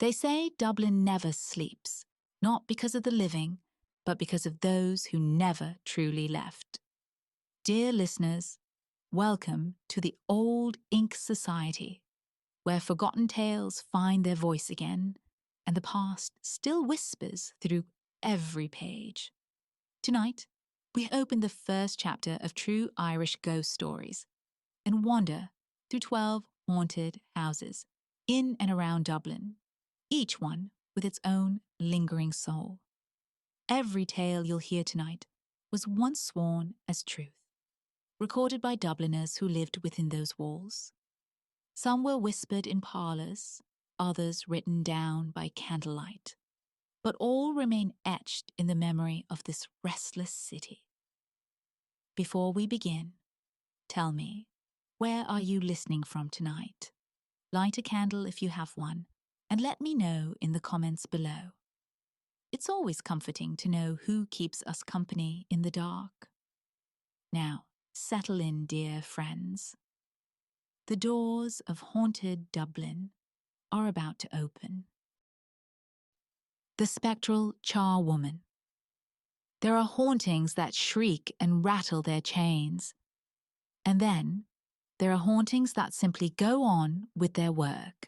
They say Dublin never sleeps, not because of the living, but because of those who never truly left. Dear listeners, welcome to the Old Ink Society, where forgotten tales find their voice again, and the past still whispers through every page. Tonight, we open the first chapter of true Irish ghost stories and wander through 12 haunted houses in and around Dublin, each one with its own lingering soul. Every tale you'll hear tonight was once sworn as truth, recorded by Dubliners who lived within those walls. Some were whispered in parlours, others written down by candlelight, but all remain etched in the memory of this restless city. Before we begin, tell me, where are you listening from tonight? Light a candle if you have one, and let me know in the comments below. It's always comforting to know who keeps us company in the dark. Now, settle in, dear friends. The doors of haunted Dublin are about to open. The Spectral Charwoman. There are hauntings that shriek and rattle their chains. And then, there are hauntings that simply go on with their work.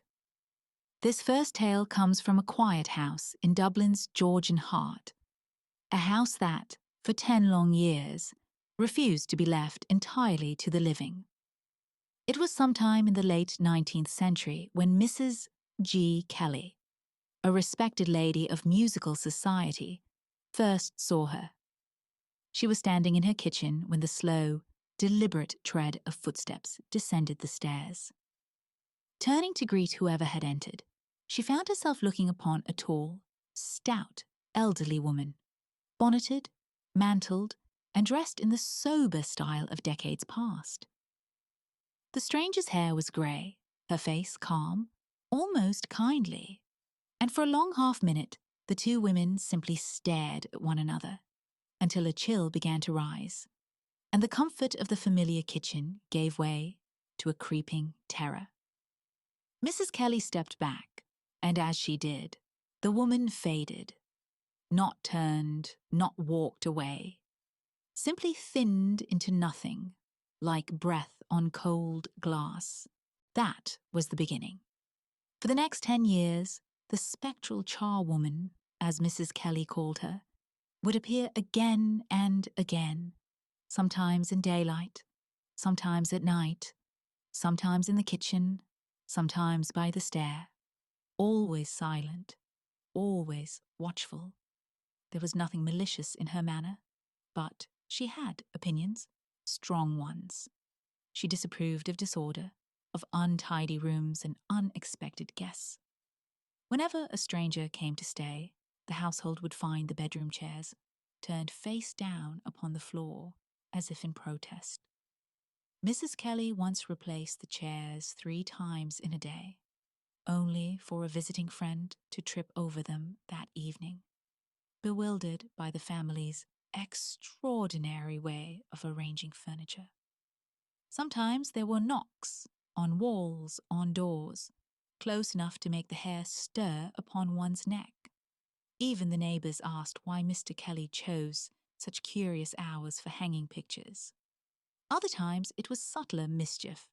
This first tale comes from a quiet house in Dublin's Georgian heart, a house that, for 10 long years, refused to be left entirely to the living. It was sometime in the late 19th century when Mrs. G. Kelly, a respected lady of musical society, first saw her. She was standing in her kitchen when the slow, deliberate tread of footsteps descended the stairs. Turning to greet whoever had entered, she found herself looking upon a tall, stout, elderly woman, bonneted, mantled, and dressed in the sober style of decades past. The stranger's hair was grey, her face calm, almost kindly, and for a long half-minute the two women simply stared at one another, until a chill began to rise, and the comfort of the familiar kitchen gave way to a creeping terror. Mrs. Kelly stepped back, and as she did, the woman faded, not turned, not walked away, simply thinned into nothing, like breath on cold glass. That was the beginning. For the next 10 years, the Spectral Charwoman, as Mrs. Kelly called her, would appear again and again, sometimes in daylight, sometimes at night, sometimes in the kitchen, sometimes by the stair, always silent, always watchful. There was nothing malicious in her manner, but she had opinions, strong ones. She disapproved of disorder, of untidy rooms and unexpected guests. Whenever a stranger came to stay, the household would find the bedroom chairs turned face down upon the floor, as if in protest. Mrs. Kelly once replaced the chairs 3 times in a day, only for a visiting friend to trip over them that evening, bewildered by the family's extraordinary way of arranging furniture. Sometimes there were knocks on walls, on doors, close enough to make the hair stir upon one's neck. Even the neighbours asked why Mr. Kelly chose such curious hours for hanging pictures. Other times it was subtler mischief.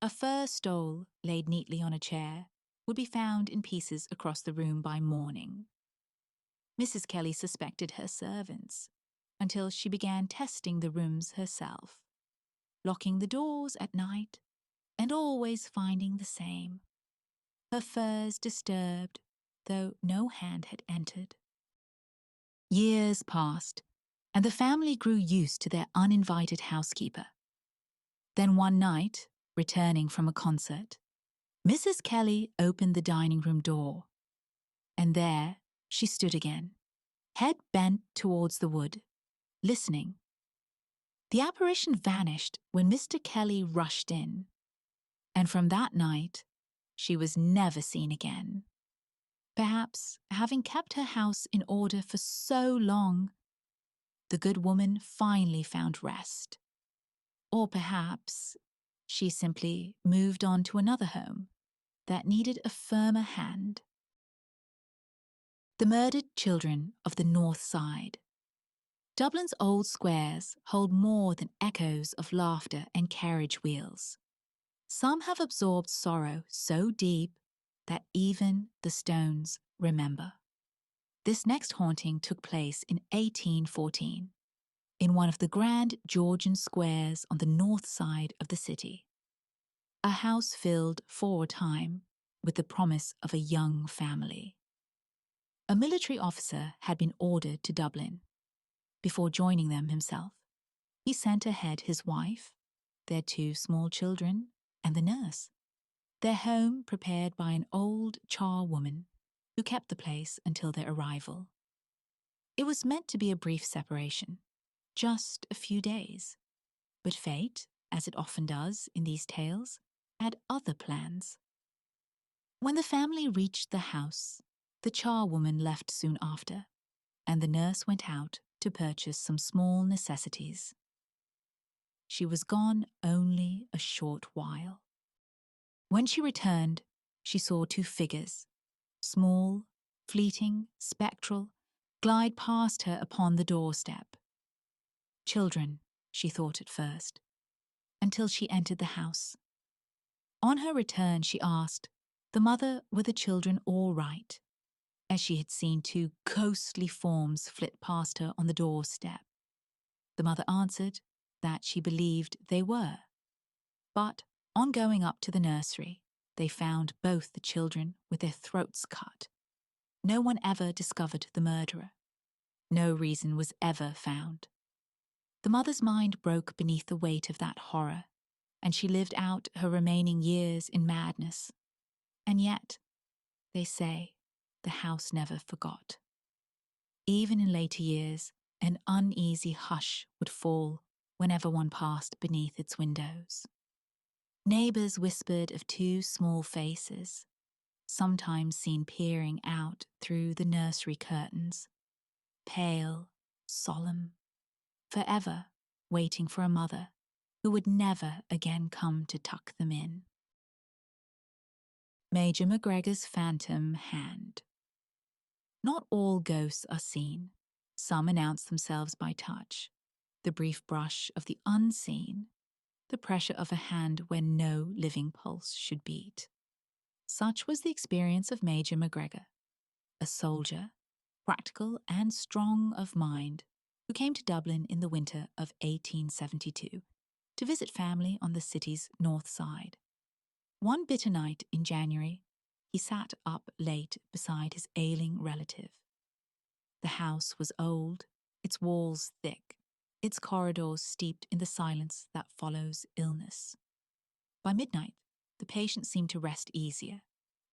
A fur stole laid neatly on a chair would be found in pieces across the room by morning. Mrs. Kelly suspected her servants until she began testing the rooms herself, locking the doors at night and always finding the same: her furs disturbed, though no hand had entered. Years passed, and the family grew used to their uninvited housekeeper. Then one night, returning from a concert, Mrs. Kelly opened the dining room door, and there she stood again, head bent towards the wood, listening. The apparition vanished when Mr. Kelly rushed in, and from that night she was never seen again. Perhaps, having kept her house in order for so long, the good woman finally found rest. Or perhaps she simply moved on to another home, that needed a firmer hand. The murdered children of the North Side. Dublin's old squares hold more than echoes of laughter and carriage wheels. Some have absorbed sorrow so deep that even the stones remember. This next haunting took place in 1814, in one of the grand Georgian squares on the north side of the city. A house filled for a time with the promise of a young family. A military officer had been ordered to Dublin. Before joining them himself, he sent ahead his wife, their 2 small children, and the nurse. Their home prepared by an old charwoman who kept the place until their arrival. It was meant to be a brief separation, just a few days. But fate, as it often does in these tales, had other plans. When the family reached the house, the charwoman left soon after, and the nurse went out to purchase some small necessities. She was gone only a short while. When she returned, she saw 2 figures, small, fleeting, spectral, glide past her upon the doorstep. Children, she thought at first, until she entered the house. On her return, she asked the mother were the children all right, as she had seen 2 ghostly forms flit past her on the doorstep. The mother answered that she believed they were. But on going up to the nursery, they found both the children with their throats cut. No one ever discovered the murderer. No reason was ever found. The mother's mind broke beneath the weight of that horror, and she lived out her remaining years in madness. And yet, they say, the house never forgot. Even in later years, an uneasy hush would fall whenever one passed beneath its windows. Neighbours whispered of 2 small faces, sometimes seen peering out through the nursery curtains, pale, solemn, forever waiting for a mother who would never again come to tuck them in. Major Macgregor's phantom hand. Not all ghosts are seen. Some announce themselves by touch, the brief brush of the unseen, the pressure of a hand where no living pulse should beat. Such was the experience of Major Macgregor, a soldier, practical and strong of mind, who came to Dublin in the winter of 1872 to visit family on the city's north side. One bitter night in January, he sat up late beside his ailing relative. The house was old, its walls thick, its corridors steeped in the silence that follows illness. By midnight, the patient seemed to rest easier,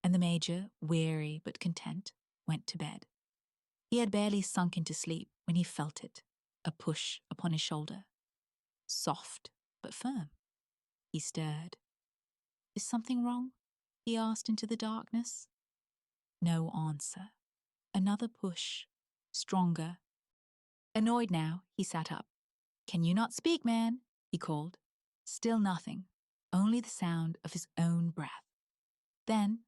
and the Major, weary but content, went to bed. He had barely sunk into sleep when he felt it, a push upon his shoulder. Soft but firm. He stirred. "Is something wrong?" he asked into the darkness. No answer. Another push, stronger. Annoyed now, he sat up. "Can you not speak, man?" he called. Still nothing, only the sound of his own breath. Then,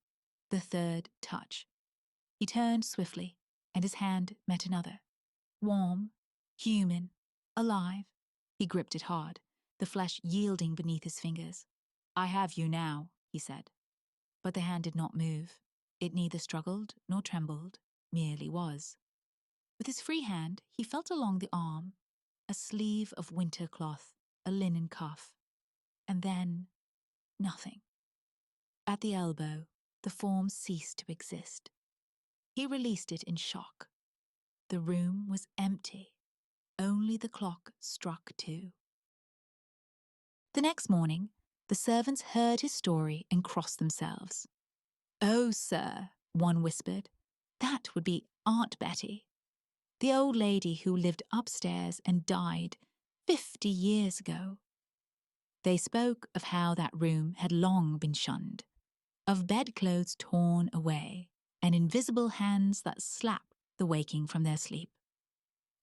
the third touch. He turned swiftly, and his hand met another. Warm, human, alive. He gripped it hard, the flesh yielding beneath his fingers. "I have you now," he said. But the hand did not move. It neither struggled nor trembled, merely was. With his free hand, he felt along the arm, a sleeve of winter cloth, a linen cuff. And then, nothing. At the elbow, the form ceased to exist. He released it in shock. The room was empty. Only the clock struck 2. The next morning, the servants heard his story and crossed themselves. "Oh, sir," one whispered, "that would be Aunt Betty, the old lady who lived upstairs and died 50 years ago." They spoke of how that room had long been shunned, of bedclothes torn away, and invisible hands that slapped the waking from their sleep.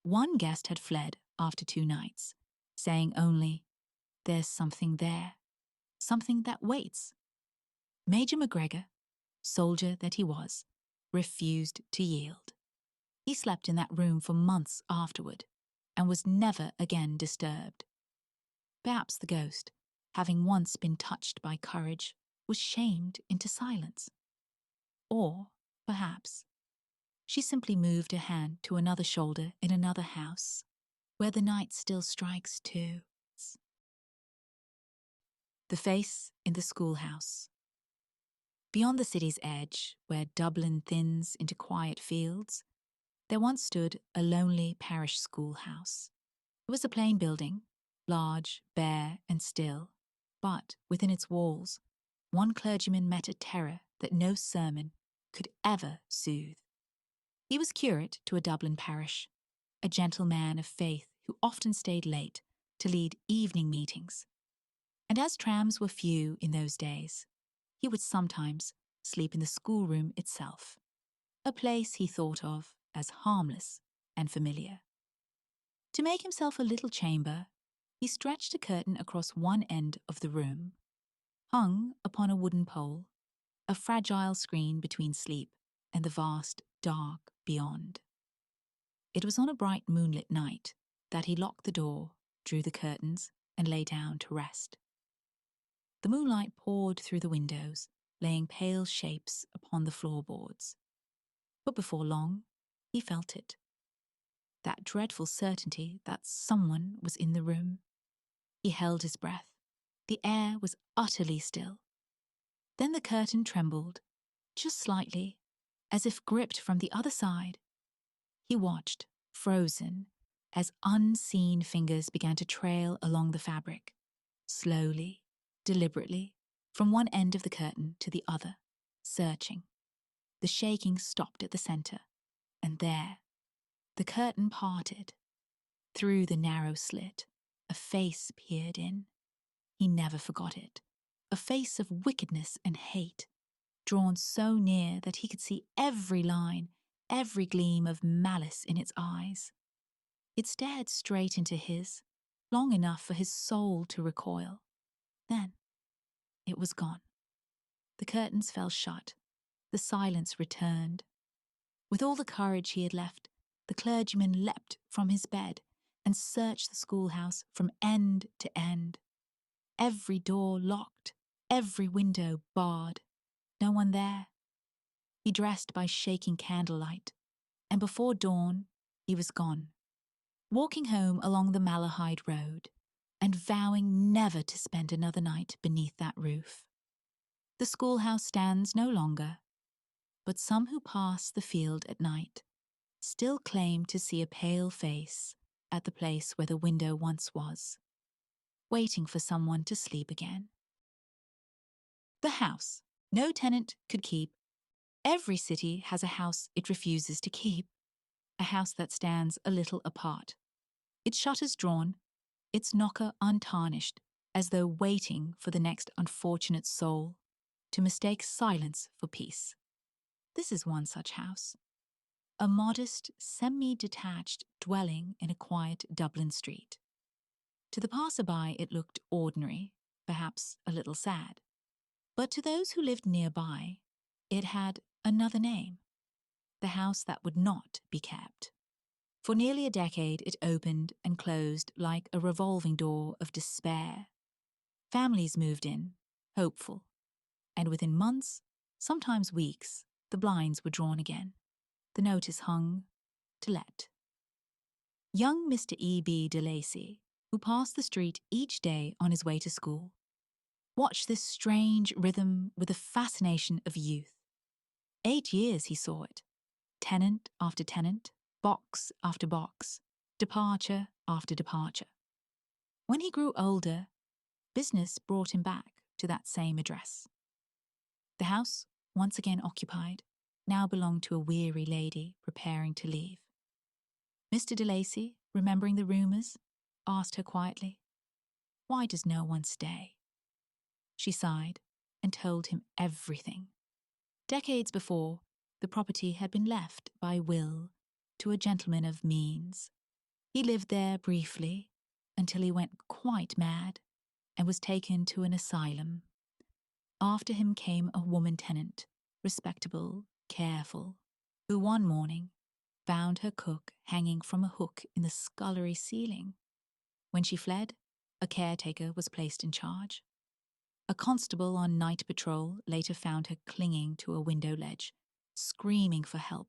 One guest had fled after 2 nights, saying only, "There's something there, something that waits." Major Macgregor, soldier that he was, refused to yield. He slept in that room for months afterward and was never again disturbed. Perhaps the ghost, having once been touched by courage, was shamed into silence. Or, perhaps, she simply moved her hand to another shoulder in another house, where the night still strikes too. The face in the schoolhouse. Beyond the city's edge, where Dublin thins into quiet fields, there once stood a lonely parish schoolhouse. It was a plain building, large, bare, and still, but within its walls, one clergyman met a terror that no sermon could ever soothe. He was curate to a Dublin parish, a gentle man of faith who often stayed late to lead evening meetings. And as trams were few in those days, he would sometimes sleep in the schoolroom itself, a place he thought of as harmless and familiar. To make himself a little chamber, he stretched a curtain across one end of the room, hung upon a wooden pole, a fragile screen between sleep and the vast dark beyond. It was on a bright moonlit night that he locked the door, drew the curtains, and lay down to rest. The moonlight poured through the windows, laying pale shapes upon the floorboards. But before long, he felt it. That dreadful certainty that someone was in the room. He held his breath. The air was utterly still. Then the curtain trembled, just slightly, as if gripped from the other side. He watched, frozen, as unseen fingers began to trail along the fabric, slowly, deliberately, from one end of the curtain to the other, searching. The shaking stopped at the center, and there, the curtain parted. Through the narrow slit, a face peered in. He never forgot it, a face of wickedness and hate, drawn so near that he could see every line, every gleam of malice in its eyes. It stared straight into his, long enough for his soul to recoil. Then it was gone. The curtains fell shut. The silence returned. With all the courage he had left, the clergyman leapt from his bed and searched the schoolhouse from end to end. Every door locked, every window barred. No one there. He dressed by shaking candlelight, and before dawn he was gone, walking home along the Malahide Road, and vowing never to spend another night beneath that roof. The schoolhouse stands no longer, but some who pass the field at night still claim to see a pale face at the place where the window once was, waiting for someone to sleep again. The house no tenant could keep. Every city has a house it refuses to keep, a house that stands a little apart, its shutters drawn, its knocker untarnished, as though waiting for the next unfortunate soul to mistake silence for peace. This is one such house, a modest, semi-detached dwelling in a quiet Dublin street. To the passer-by it looked ordinary, perhaps a little sad. But to those who lived nearby, it had another name, the house that would not be kept. For nearly a decade it opened and closed like a revolving door of despair. Families moved in, hopeful, and within months, sometimes weeks, the blinds were drawn again. The notice hung, to let. Young Mr. E.B. de Lacy, who passed the street each day on his way to school, watched this strange rhythm with the fascination of youth. 8 years he saw it, tenant after tenant, box after box, departure after departure. When he grew older, business brought him back to that same address. The house, once again occupied, now belonged to a weary lady preparing to leave. Mr. de Lacy, remembering the rumours, asked her quietly, "Why does no one stay?" She sighed and told him everything. Decades before, the property had been left by will to a gentleman of means. He lived there briefly until he went quite mad and was taken to an asylum. After him came a woman tenant respectable, careful, who one morning found her cook hanging from a hook in the scullery ceiling. When she fled, a caretaker was placed in charge. A constable on night patrol later found her clinging to a window ledge, screaming for help,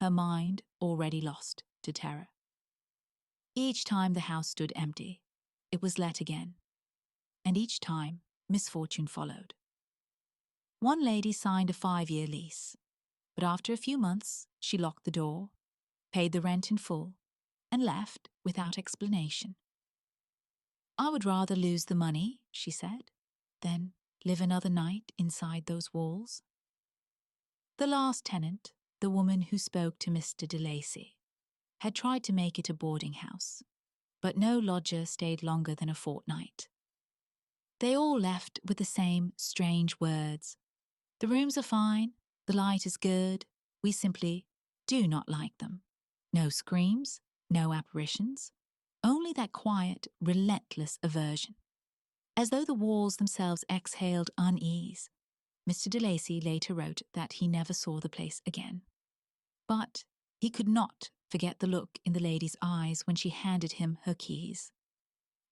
her mind already lost to terror. Each time the house stood empty, it was let again, and each time misfortune followed. One lady signed a 5-year lease, but after a few months she locked the door, paid the rent in full, and left without explanation. "I would rather lose the money," she said, "than live another night inside those walls." The last tenant, the woman who spoke to Mr. de Lacy, had tried to make it a boarding house, but no lodger stayed longer than a fortnight. They all left with the same strange words. "The rooms are fine, the light is good, we simply do not like them. No screams, no apparitions, only that quiet, relentless aversion." As though the walls themselves exhaled unease, Mr. de Lacy later wrote that he never saw the place again. But he could not forget the look in the lady's eyes when she handed him her keys.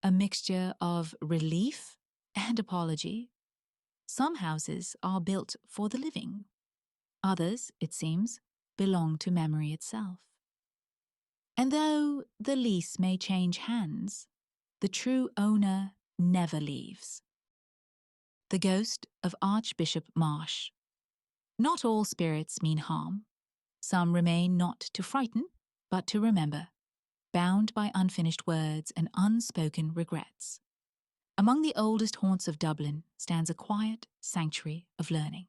A mixture of relief and apology. Some houses are built for the living. Others, it seems, belong to memory itself. And though the lease may change hands, the true owner never leaves. The ghost of Archbishop Marsh. Not all spirits mean harm. Some remain not to frighten, but to remember, bound by unfinished words and unspoken regrets. Among the oldest haunts of Dublin stands a quiet sanctuary of learning.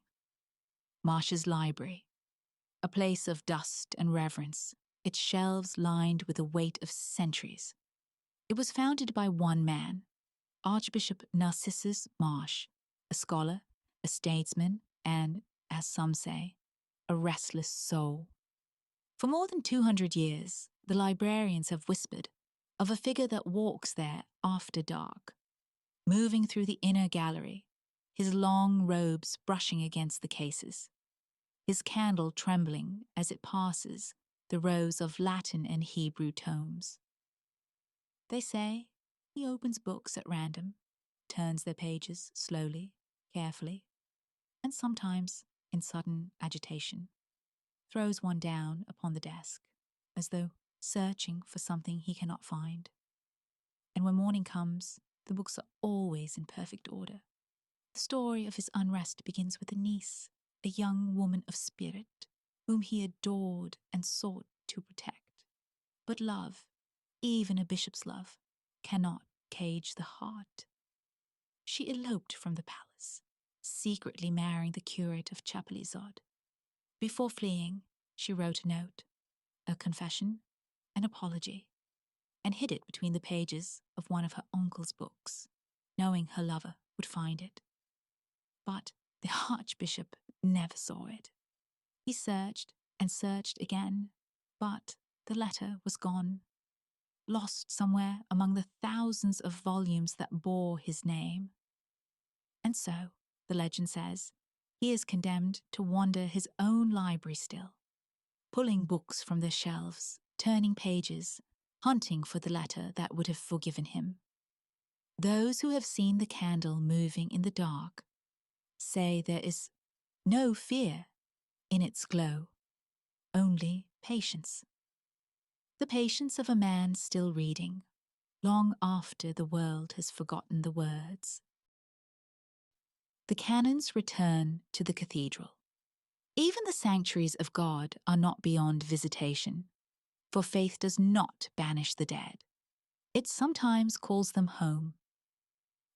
Marsh's Library, a place of dust and reverence, its shelves lined with the weight of centuries. It was founded by one man, Archbishop Narcissus Marsh, a scholar, a statesman, and, as some say, a restless soul. For more than 200 years, the librarians have whispered of a figure that walks there after dark, moving through the inner gallery, his long robes brushing against the cases, his candle trembling as it passes the rows of Latin and Hebrew tomes. They say he opens books at random, turns their pages slowly, carefully, and sometimes, in sudden agitation, throws one down upon the desk, as though searching for something he cannot find. And when morning comes, the books are always in perfect order. The story of his unrest begins with a niece, a young woman of spirit, whom he adored and sought to protect. But love, even a bishop's love, cannot cage the heart. She eloped from the palace, secretly marrying the curate of Chapelizod. Before fleeing, she wrote a note, a confession, an apology, and hid it between the pages of one of her uncle's books, knowing her lover would find it. But the Archbishop never saw it. He searched and searched again, but the letter was gone, lost somewhere among the thousands of volumes that bore his name. And so, the legend says, he is condemned to wander his own library still, pulling books from their shelves, turning pages, hunting for the letter that would have forgiven him. Those who have seen the candle moving in the dark say there is no fear in its glow, only patience. The patience of a man still reading, long after the world has forgotten the words. The canons return to the cathedral. Even the sanctuaries of God are not beyond visitation, for faith does not banish the dead. It sometimes calls them home.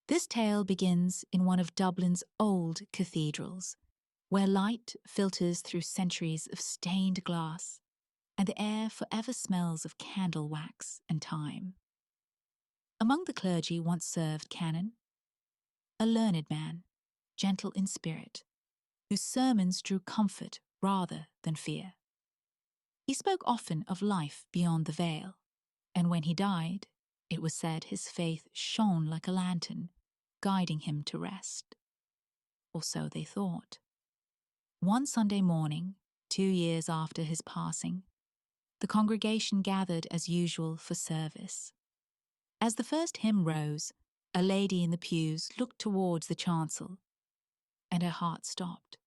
This tale begins in one of Dublin's old cathedrals, where light filters through centuries of stained glass, and the air forever smells of candle wax and time. Among the clergy once served Canon, a learned man, gentle in spirit, whose sermons drew comfort rather than fear. He spoke often of life beyond the veil, and when he died, it was said his faith shone like a lantern, guiding him to rest. Or so they thought. One Sunday morning, 2 years after his passing, the congregation gathered as usual for service. As the first hymn rose, a lady in the pews looked towards the chancel, and her heart stopped.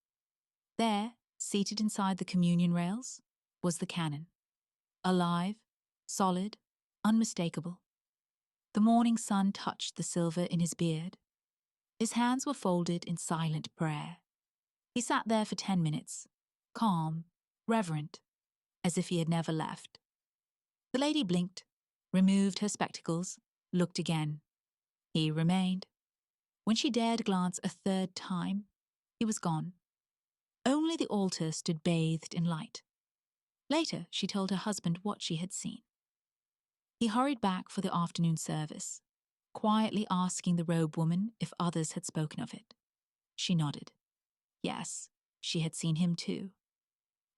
There, seated inside the communion rails, was the Canon, alive, solid, unmistakable. The morning sun touched the silver in his beard. His hands were folded in silent prayer. He sat there for 10 minutes, calm, reverent, as if he had never left. The lady blinked, removed her spectacles, looked again. He remained. When she dared glance a third time, he was gone. Only the altar stood bathed in light. Later, she told her husband what she had seen. He hurried back for the afternoon service, quietly asking the robed woman if others had spoken of it. She nodded. Yes, she had seen him too.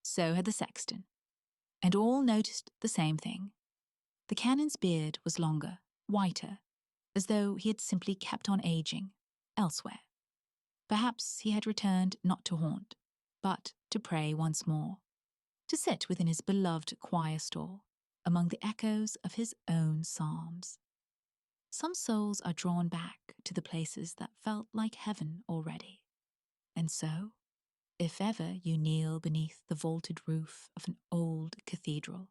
So had the sexton. And all noticed the same thing. The canon's beard was longer, whiter, as though he had simply kept on aging, elsewhere. Perhaps he had returned not to haunt, but to pray once more, to sit within his beloved choir stall, among the echoes of his own psalms. Some souls are drawn back to the places that felt like heaven already. And so, if ever you kneel beneath the vaulted roof of an old cathedral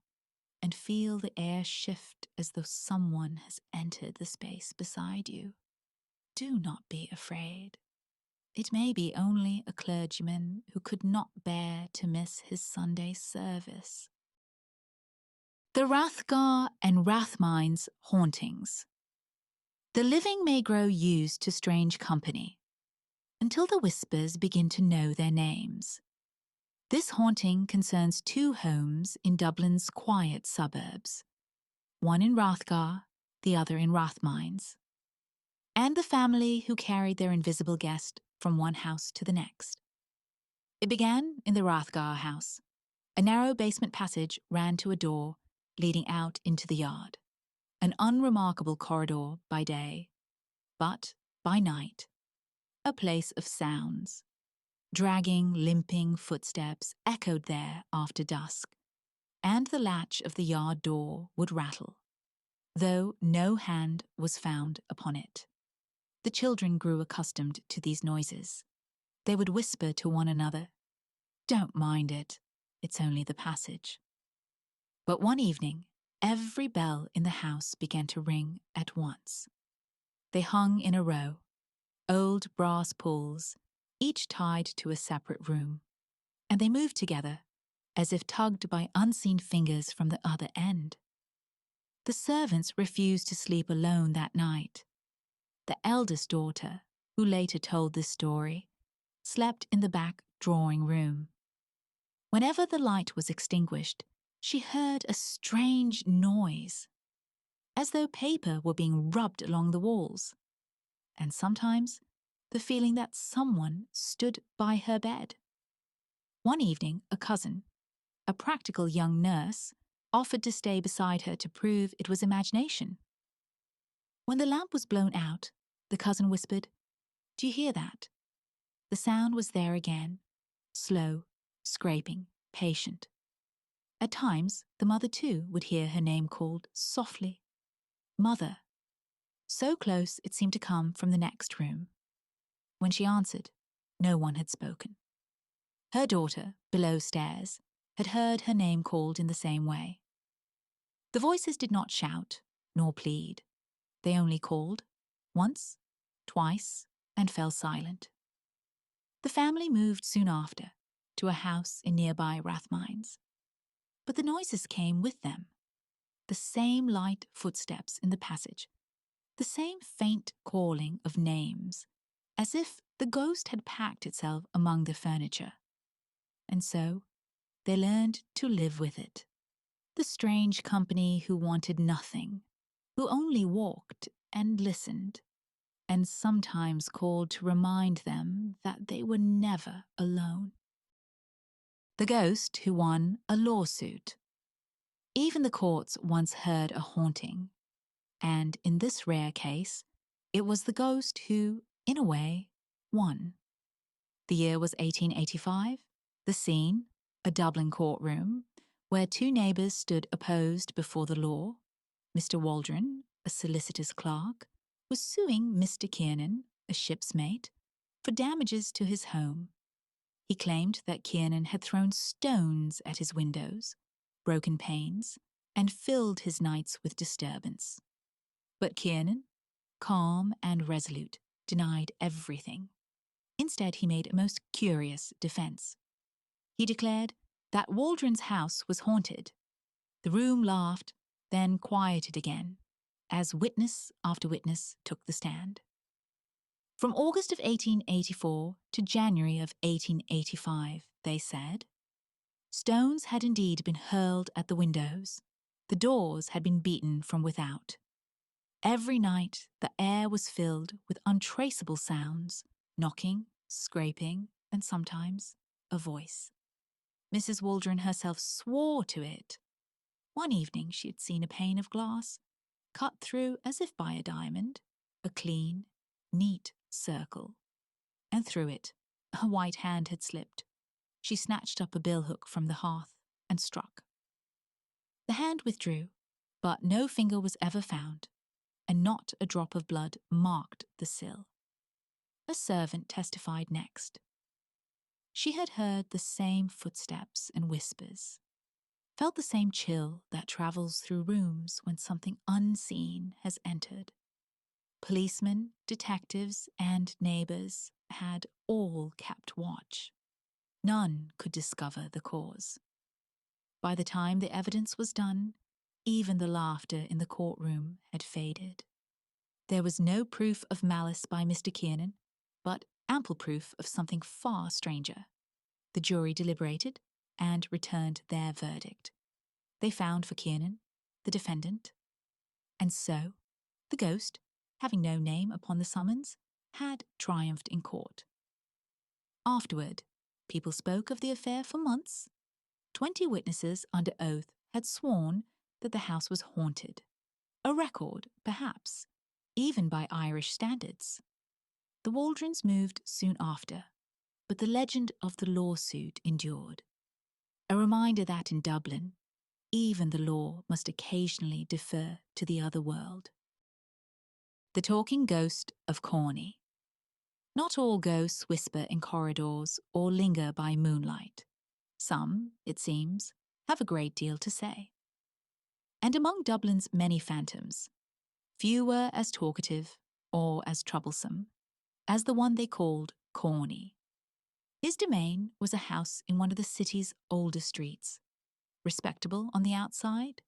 and feel the air shift as though someone has entered the space beside you, do not be afraid. It may be only a clergyman who could not bear to miss his Sunday service. The Rathgar and Rathmines hauntings. The living may grow used to strange company, until the whispers begin to know their names. This haunting concerns 2 homes in Dublin's quiet suburbs, one in Rathgar, the other in Rathmines, and the family who carried their invisible guest from one house to the next. It began in the Rathgar house. A narrow basement passage ran to a door leading out into the yard, an unremarkable corridor by day, but by night, a place of sounds. Dragging, limping footsteps echoed there after dusk, and the latch of the yard door would rattle, though no hand was found upon it. The children grew accustomed to these noises. They would whisper to one another, "Don't mind it, it's only the passage." But one evening, every bell in the house began to ring at once. They hung in a row, old brass pulls, each tied to a separate room, and they moved together, as if tugged by unseen fingers from the other end. The servants refused to sleep alone that night. The eldest daughter, who later told this story, slept in the back drawing room. Whenever the light was extinguished, she heard a strange noise, as though paper were being rubbed along the walls, and sometimes the feeling that someone stood by her bed. One evening, a cousin, a practical young nurse, offered to stay beside her to prove it was imagination. When the lamp was blown out, the cousin whispered, "Do you hear that?" The sound was there again, slow, scraping, patient. At times, the mother too would hear her name called softly, "Mother," so close it seemed to come from the next room. When she answered, no one had spoken. Her daughter, below stairs, had heard her name called in the same way. The voices did not shout, nor plead. They only called, once, twice, and fell silent. The family moved soon after to a house in nearby Rathmines. But the noises came with them. The same light footsteps in the passage, the same faint calling of names, as if the ghost had packed itself among the furniture. And so they learned to live with it. The strange company who wanted nothing, who only walked and listened, and sometimes called to remind them that they were never alone. The ghost who won a lawsuit. Even the courts once heard a haunting, and in this rare case, it was the ghost who, in a way, won. The year was 1885, The scene, a Dublin courtroom, where two neighbours stood opposed before the law. Mr. Waldron, a solicitor's clerk, was suing Mr. Canon, a ship's mate, for damages to his home. He claimed that Canon had thrown stones at his windows, broken panes, and filled his nights with disturbance. But Canon, calm and resolute, denied everything. Instead, he made a most curious defence. He declared that Waldron's house was haunted. The room laughed, then quieted again, as witness after witness took the stand. From August of 1884 to January of 1885, they said, stones had indeed been hurled at the windows. The doors had been beaten from without. Every night the air was filled with untraceable sounds, knocking, scraping, and sometimes a voice. Mrs. Waldron herself swore to it. One evening she had seen a pane of glass, cut through as if by a diamond, a clean, neat circle, and through it a white hand had slipped. She snatched up a billhook from the hearth and struck. The hand withdrew, but no finger was ever found, and not a drop of blood marked the sill. A servant testified next. She had heard the same footsteps and whispers, felt the same chill that travels through rooms when something unseen has entered. Policemen, detectives, and neighbours had all kept watch. None could discover the cause. By the time the evidence was done, even the laughter in the courtroom had faded. There was no proof of malice by Mr. Canon, but ample proof of something far stranger. The jury deliberated and returned their verdict. They found for Canon, the defendant. And so, the ghost, having no name upon the summons, had triumphed in court. Afterward, people spoke of the affair for months. 20 witnesses under oath had sworn that the house was haunted. A record, perhaps, even by Irish standards. The Waldrons moved soon after, but the legend of the lawsuit endured. A reminder that in Dublin, even the law must occasionally defer to the other world. The Talking Ghost of Corney. Not all ghosts whisper in corridors or linger by moonlight. Some, it seems, have a great deal to say. And among Dublin's many phantoms, few were as talkative or as troublesome as the one they called Corney. His domain was a house in one of the city's older streets, respectable on the outside,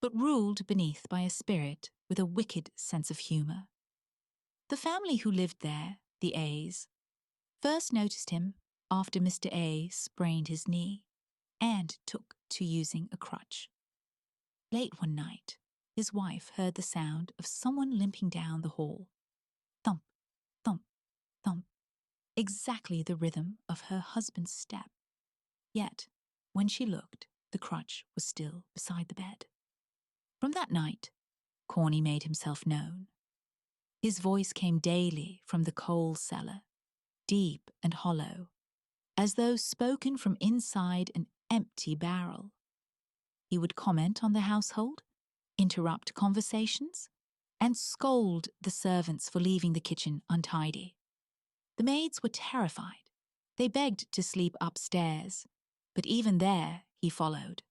but ruled beneath by a spirit with a wicked sense of humour. The family who lived there, the A's, first noticed him after Mr. A sprained his knee and took to using a crutch. Late one night, his wife heard the sound of someone limping down the hall. Thump, thump, thump, exactly the rhythm of her husband's step. Yet, when she looked, the crutch was still beside the bed. From that night, Corney made himself known. His voice came daily from the coal cellar, deep and hollow, as though spoken from inside an empty barrel. He would comment on the household, interrupt conversations, and scold the servants for leaving the kitchen untidy. The maids were terrified. They begged to sleep upstairs, but even there he followed.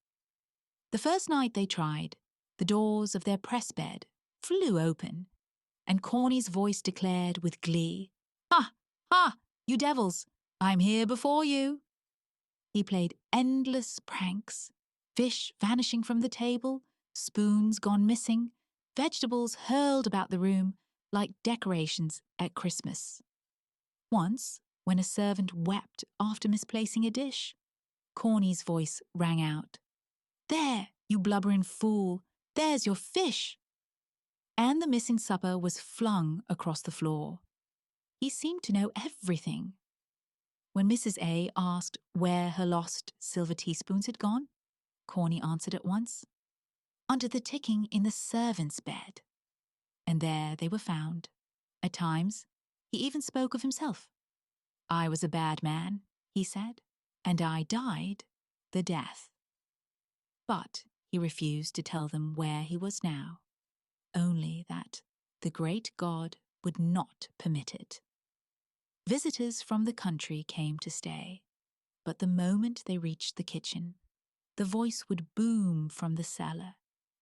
The first night they tried, the doors of their press bed flew open, and Corney's voice declared with glee, "Ha! Ha! You devils! I'm here before you!" He played endless pranks, fish vanishing from the table, spoons gone missing, vegetables hurled about the room like decorations at Christmas. Once, when a servant wept after misplacing a dish, Corney's voice rang out, "There, you blubbering fool! There's your fish!" And the missing supper was flung across the floor. He seemed to know everything. When Mrs. A asked where her lost silver teaspoons had gone, Corney answered at once, "Under the ticking in the servant's bed." And there they were found. At times, he even spoke of himself. "I was a bad man," he said, and I died the death. But he refused to tell them where he was now, only that the great God would not permit it. Visitors from the country came to stay, but the moment they reached the kitchen, the voice would boom from the cellar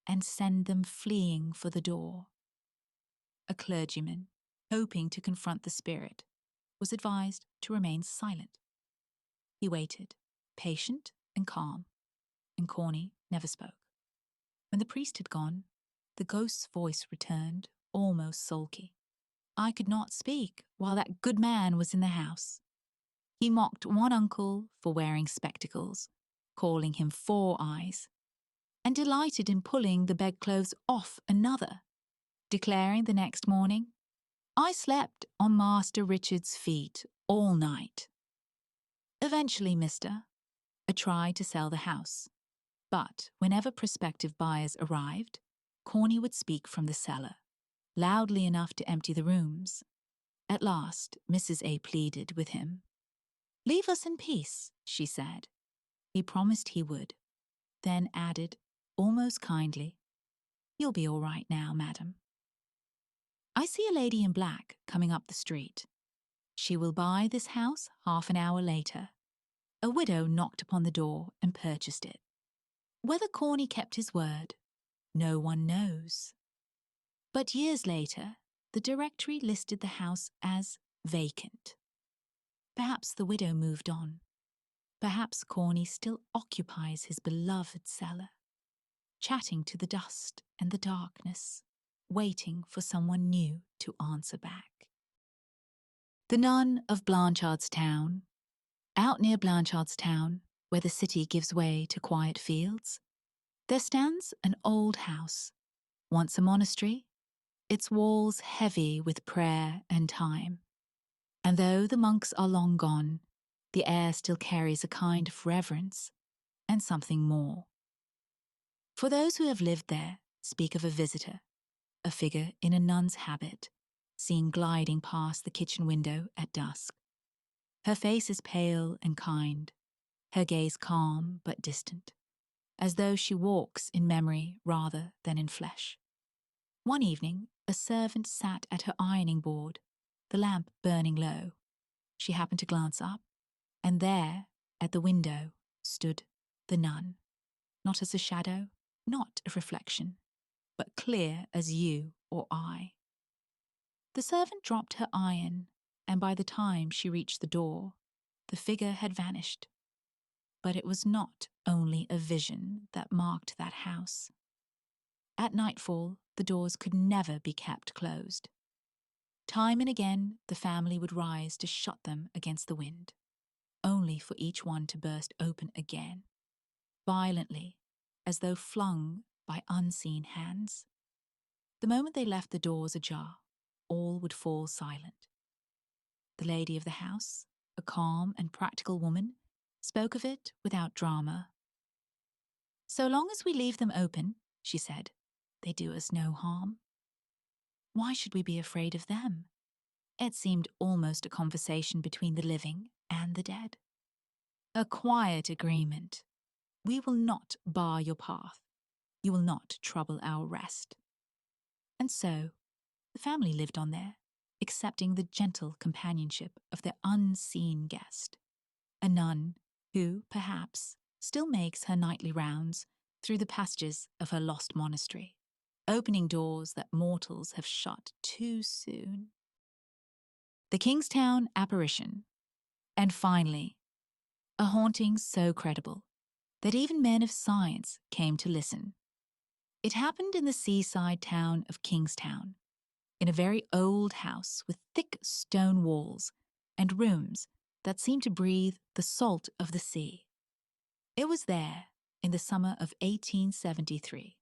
and send them fleeing for the door. A clergyman, hoping to confront the spirit, was advised to remain silent. He waited, patient and calm, and Corney never spoke. When the priest had gone, the ghost's voice returned, almost sulky. I could not speak while that good man was in the house. He mocked one uncle for wearing spectacles, calling him Four Eyes, and delighted in pulling the bedclothes off another, declaring the next morning, I slept on Master Richard's feet all night. Eventually, mister, I tried to sell the house, but whenever prospective buyers arrived, Corney would speak from the cellar, loudly enough to empty the rooms. At last, Mrs. A pleaded with him. Leave us in peace, she said. He promised he would, then added, almost kindly, You'll be all right now, madam. I see a lady in black coming up the street. She will buy this house half an hour later. A widow knocked upon the door and purchased it. Whether Corney kept his word, no one knows. But years later, the directory listed the house as vacant. Perhaps the widow moved on. Perhaps Corney still occupies his beloved cellar, chatting to the dust and the darkness, waiting for someone new to answer back. The Nun of Blanchardstown. Out near Blanchardstown, where the city gives way to quiet fields, there stands an old house, once a monastery, its walls heavy with prayer and time. And though the monks are long gone, the air still carries a kind of reverence and something more. For those who have lived there speak of a visitor, a figure in a nun's habit, seen gliding past the kitchen window at dusk. Her face is pale and kind, her gaze calm but distant, as though she walks in memory rather than in flesh. One evening, a servant sat at her ironing board, the lamp burning low. She happened to glance up, and there, at the window, stood the nun, not as a shadow, not a reflection, but clear as you or I. The servant dropped her iron, and by the time she reached the door, the figure had vanished. But it was not only a vision that marked that house. At nightfall, the doors could never be kept closed. Time and again, the family would rise to shut them against the wind, only for each one to burst open again, violently, as though flung by unseen hands. The moment they left the doors ajar, all would fall silent. The lady of the house, a calm and practical woman, spoke of it without drama. So long as we leave them open, she said, they do us no harm. Why should we be afraid of them? It seemed almost a conversation between the living and the dead. A quiet agreement. We will not bar your path. You will not trouble our rest. And so, the family lived on there, accepting the gentle companionship of their unseen guest, a nun who, perhaps, still makes her nightly rounds through the passages of her lost monastery, opening doors that mortals have shut too soon. The Kingstown Apparition. And finally, a haunting so credible that even men of science came to listen. It happened in the seaside town of Kingstown, in a very old house with thick stone walls and rooms that seemed to breathe the salt of the sea. It was there, in the summer of 1873,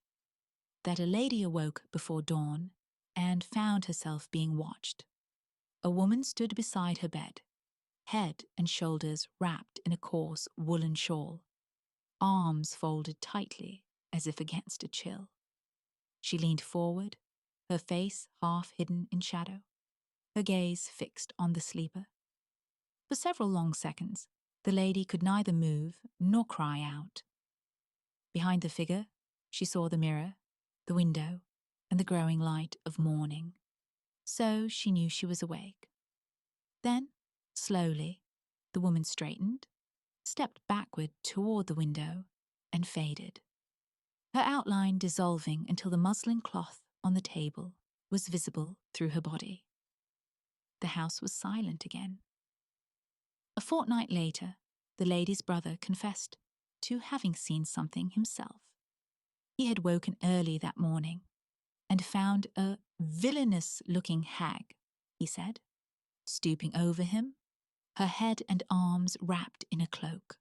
that a lady awoke before dawn and found herself being watched. A woman stood beside her bed, head and shoulders wrapped in a coarse woolen shawl, arms folded tightly as if against a chill. She leaned forward, her face half hidden in shadow, her gaze fixed on the sleeper. For several long seconds, The lady could neither move nor cry out. Behind the figure, she saw the mirror, the window, and the growing light of morning. So she knew she was awake. Then, slowly, the woman straightened, stepped backward toward the window, and faded, her outline dissolving until the muslin cloth on the table was visible through her body. The house was silent again. A fortnight later, the lady's brother confessed to having seen something himself. He had woken early that morning and found a villainous-looking hag, he said, stooping over him, her head and arms wrapped in a cloak.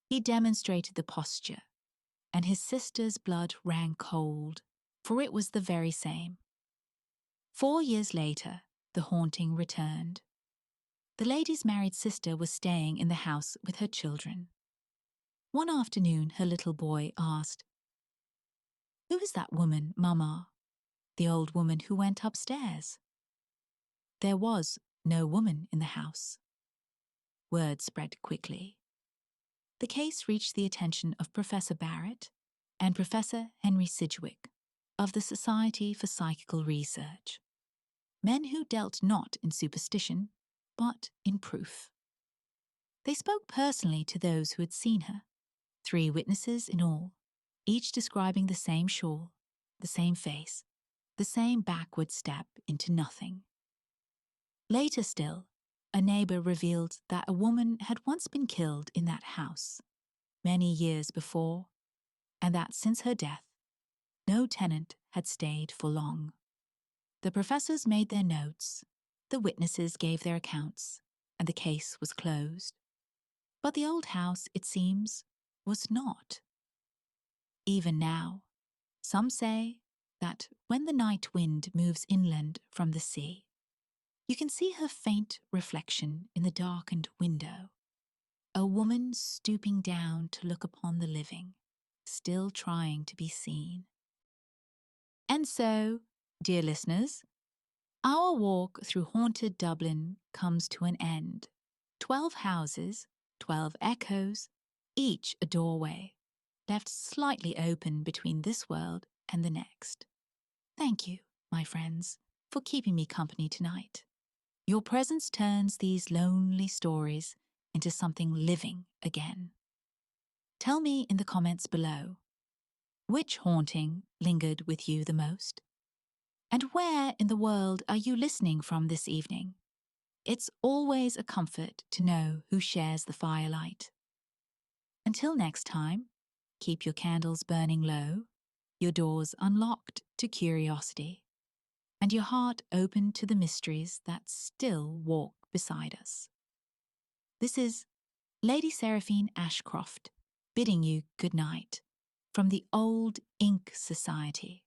He demonstrated the posture, and his sister's blood ran cold, for it was the very same. 4 years later, the haunting returned. The lady's married sister was staying in the house with her children. One afternoon, her little boy asked, "Who is that woman, Mama?" "The old woman who went upstairs." There was no woman in the house. Word spread quickly. The case reached the attention of Professor Barrett and Professor Henry Sidgwick of the Society for Psychical Research, men who dealt not in superstition, but in proof. They spoke personally to those who had seen her, 3 witnesses in all, each describing the same shawl, the same face, the same backward step into nothing. Later still, a neighbour revealed that a woman had once been killed in that house, many years before, and that since her death, no tenant had stayed for long. The professors made their notes, the witnesses gave their accounts, and the case was closed. But the old house, it seems, was not. Even now, some say that when the night wind moves inland from the sea, you can see her faint reflection in the darkened window, a woman stooping down to look upon the living, still trying to be seen. And so, dear listeners, our walk through haunted Dublin comes to an end. 12 houses, 12 echoes, each a doorway, left slightly open between this world and the next. Thank you, my friends, for keeping me company tonight. Your presence turns these lonely stories into something living again. Tell me in the comments below, which haunting lingered with you the most? And where in the world are you listening from this evening? It's always a comfort to know who shares the firelight. Until next time, keep your candles burning low, your doors unlocked to curiosity, and your heart open to the mysteries that still walk beside us. This is Lady Seraphine Ashcroft bidding you good night from the Old Ink Society.